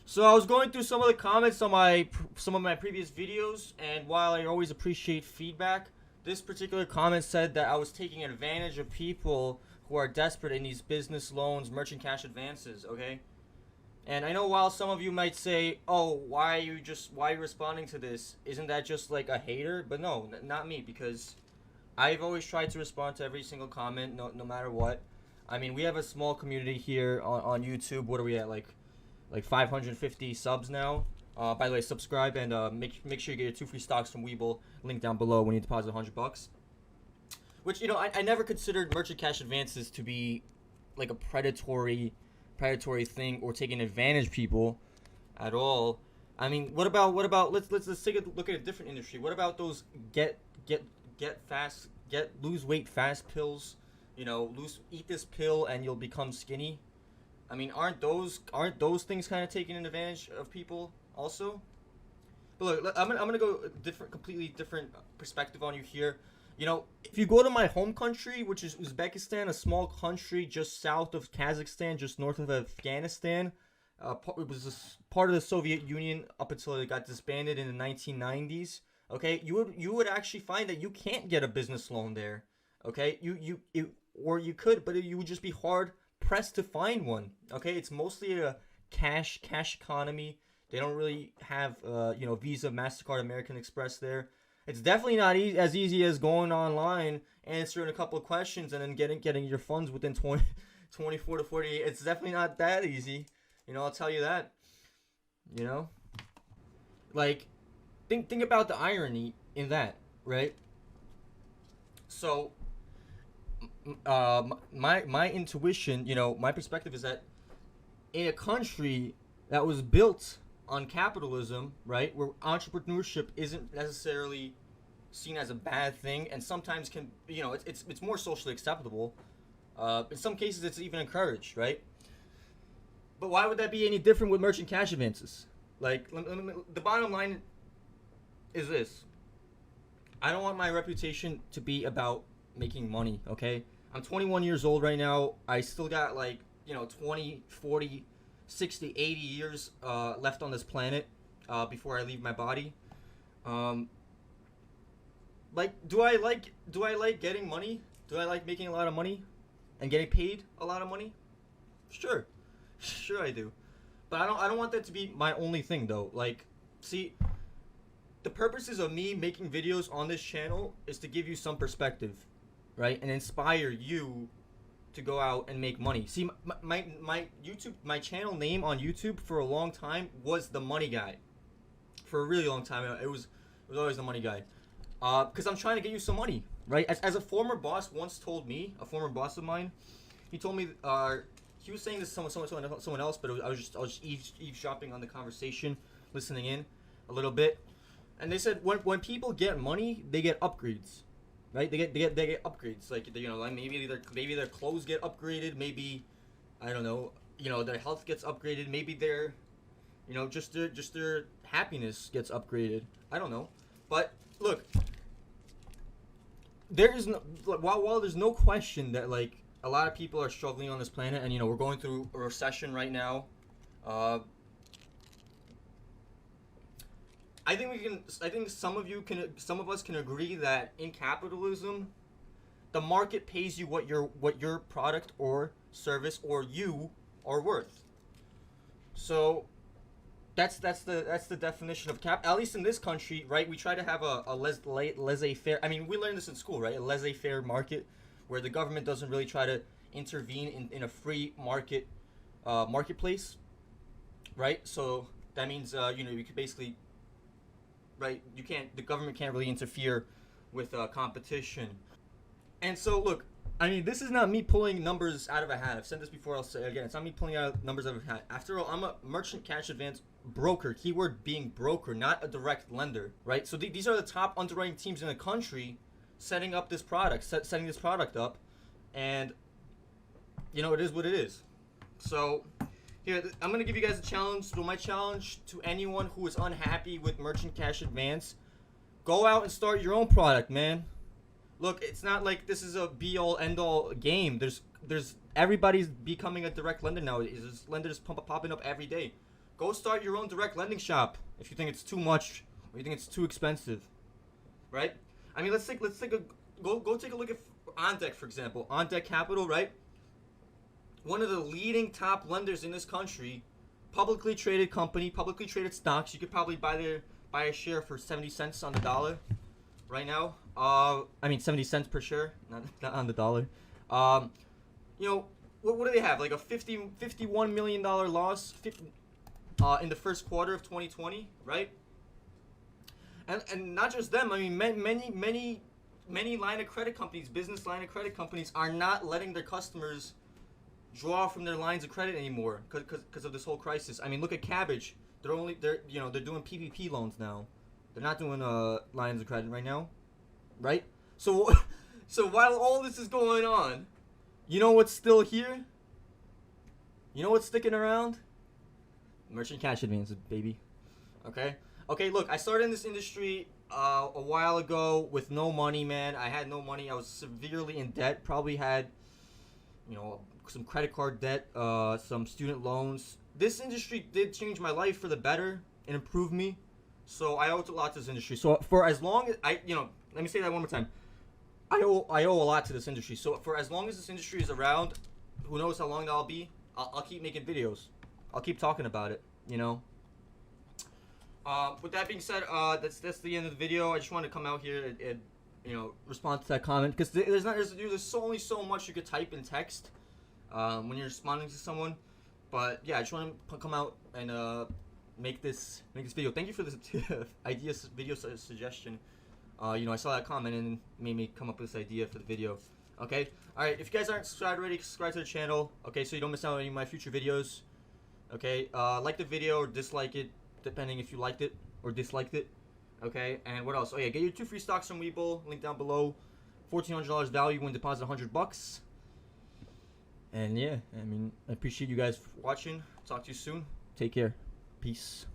So I was going through some of the comments on some of my previous videos, and while I always appreciate feedback, this particular comment said that I was taking advantage of people who are desperate in these business loans, merchant cash advances. Okay, and I know while some of you might say, "Oh, why are you responding to this? Isn't that just like a hater?" But no, not me, because I've always tried to respond to every single comment, no matter what. I mean, we have a small community here on YouTube. What are we at, like 550 subs now? By the way, subscribe and make sure you get your 2 free stocks from Webull. Link down below when you deposit $100. Which, I never considered merchant cash advances to be like a predatory thing or taking advantage of people at all. I mean, what about let's take a look at a different industry. What about those lose weight fast pills? Eat this pill and you'll become skinny. I mean, aren't those things kind of taking advantage of people also? But look, I'm gonna go completely different perspective on you here. If you go to my home country, which is Uzbekistan, a small country just south of Kazakhstan, just north of Afghanistan, it was part of the Soviet Union up until it got disbanded in the 1990s. Okay, you would actually find that you can't get a business loan there. Okay, or you could, but you would just be hard pressed to find one. Okay, it's mostly a cash economy. They don't really have Visa, MasterCard, American Express there. It's definitely not as easy as going online, answering a couple of questions, and then getting your funds within 24 to 48. It's definitely not that easy. I'll tell you that. Like, think about the irony in that, right? So, my intuition, my perspective is that in a country that was built on capitalism, right, where entrepreneurship isn't necessarily seen as a bad thing, and sometimes can, it's more socially acceptable. In some cases, it's even encouraged, right? But why would that be any different with merchant cash advances? Like, the bottom line is this: I don't want my reputation to be about making money. Okay, I'm 21 years old right now. I still got 20, 40, 60, 80 years left on this planet before I leave my body. Do I like getting money? Do I like making a lot of money and getting paid a lot of money? Sure. Sure I do. But I don't want that to be my only thing though. See, the purposes of me making videos on this channel is to give you some perspective, right? And inspire you to go out and make money. See, my channel name on YouTube for a long time was The Money Guy. For a really long time, it was always The Money Guy. Because I'm trying to get you some money, right? As a former boss once told me, a former boss of mine, he told me, he was saying this to someone else, but I was just eavesdropping on the conversation, listening in a little bit. And they said when people get money, they get upgrades, right? They get upgrades. Like maybe their clothes get upgraded. Maybe I don't know. Their health gets upgraded. Maybe their just their happiness gets upgraded. I don't know. But look, while there's no question that a lot of people are struggling on this planet, and we're going through a recession right now. I think some of us can agree that in capitalism, the market pays you what your product or service or you are worth. So that's the definition of cap. At least in this country, right? We try to have a laissez-faire. I mean, we learned this in school, right? A laissez-faire market, where the government doesn't really try to intervene in a free marketplace, right? So that means you could basically, right? The government can't really interfere with competition. And so look, I mean, this is not me pulling numbers out of a hat. I've said this before, I'll say it again. It's not me pulling out numbers out of a hat. After all, I'm a merchant cash advance broker. Keyword being broker, not a direct lender, right? So these are the top underwriting teams in the country setting up this product, setting this product up, and it is what it is. So here, I'm gonna give you guys a challenge. So my challenge to anyone who is unhappy with merchant cash advance: go out and start your own product, man. Look, it's not like this is a be-all, end-all game. There's everybody's becoming a direct lender now. There's lenders popping up every day. Go start your own direct lending shop if you think it's too much or you think it's too expensive, right? I mean, let's take go take a look at On Deck, for example. On Deck Capital, right? One of the leading top lenders in this country, publicly traded company, publicly traded stocks. You could probably buy a share for 70 cents on the dollar right now. I mean 70 cents per share, not on the dollar. You know, what do they have? Like a $51 million loss in the first quarter of 2020, right? And not just them. I mean, many line of credit companies, business line of credit companies, are not letting their customers draw from their lines of credit anymore because of this whole crisis. I mean, look at Cabbage. They're doing PPP loans now. They're not doing lines of credit right now, right? So while all this is going on, you know what's still here? You know what's sticking around? Merchant cash advances, baby. Okay, look, I started in this industry a while ago with no money, man. I had no money. I was severely in debt. Probably had, some credit card debt, some student loans. This industry did change my life for the better and improve me. So I owe a lot to this industry. So for as long as let me say that one more time. I owe a lot to this industry. So for as long as this industry is around, who knows how long that'll be, I'll keep making videos. I'll keep talking about it, With that being said, that's the end of the video. I just wanted to come out here and respond to that comment, because there's only so much you could type in text when you're responding to someone. But yeah, I just want to come out and make this video. Thank you for this video suggestion. I saw that comment and it made me come up with this idea for the video. Okay, all right. If you guys aren't subscribed already, subscribe to the channel. Okay, so you don't miss out on any of my future videos. Okay, like the video or dislike it, depending if you liked it or disliked it. Okay, and what else? Oh yeah, get your 2 free stocks from Webull. Link down below. $1,400 value when deposit $100. And yeah, I mean, I appreciate you guys watching. Talk to you soon. Take care. Peace.